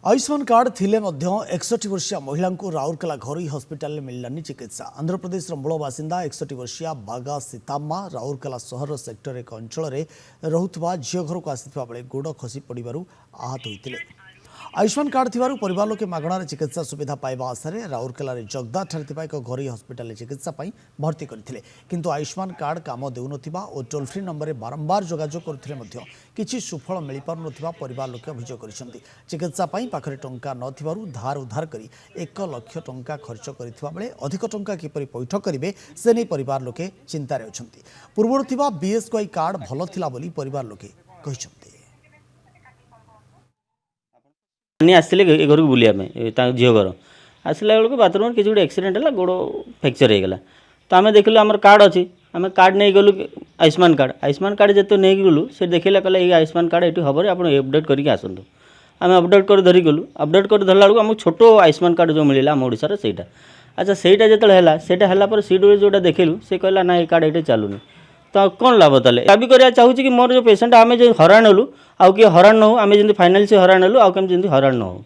Ayushman card थिले 61 वर्षीय महिला को राउरकेला घरोई हस्पिटाल मिललानी चिकित्सा। आंध्र प्रदेश मूल बासिंदा 61 वर्षीय बागा सीताम्मा राउरकेला सहर सेक्टर एक अंचल में रोकथुवा झील घर को आसी बेले गोड़ खसी पड़ू आहत होते। आयुष्मान कार्ड थिबारु परिवार लोके मागणार चिकित्सा सुविधा पाइबा आशा राउरकेला जगदा ठारे एक घरोई हस्पिटाल चिकित्सा भर्ती करथिले, किंतु आयुष्मान कार्ड काम देउनथिबा और टोल फ्री नंबर में बारंबार जोगाजोग करथिले मध्य किछि सुफल मिल पारुनथिबा परिवार लोके अभियोग करिसेंती। चिकित्सा पाखरे टंका नथिबारु धार उधार करी 1 लाख टंका खर्च करथिबा बेले अधिक टंका किपरि पैठ करिवे से नै परिवार लोके चिंतारे अछंती। पूर्वरु थिबा बीएसकेवाई कार्ड भल थिला बोली परिवार लोके कहिसेंती। आसले घर को बुलिया झील घर आसला बेलू बाथरूम किसी गोटे एक्सीडेंट है गोड़ फ्रैक्चर हो गला। तो आम देखिलु आम कार्ड अच्छी आम कार्ड नहीं गलु आयुष्मान कार्ड जो नहीं गलु से देखला कहला ये आयुष्मान कार्ड ये हम आप अपडेट करके आसतु। आम अपडेट कर धरिक गलु अपडेट कर धरला बेलू आम छोट आयुष्मान कार्ड जो मिलला आम ओडिशार सेटा। अच्छा सेटा जो है सीडब्ल्यू जोटा देखलु से कहला ना ये कार्ड ये चलुनी। तो कौन लाभ ताले दाबी करा चाहूँ कि मोर जो पेसेंट आम जो हराण हेलु आउ किए हराण न हो आम जमी फाइनाल से हराण हेलु आउ कम जमी हराण न हो।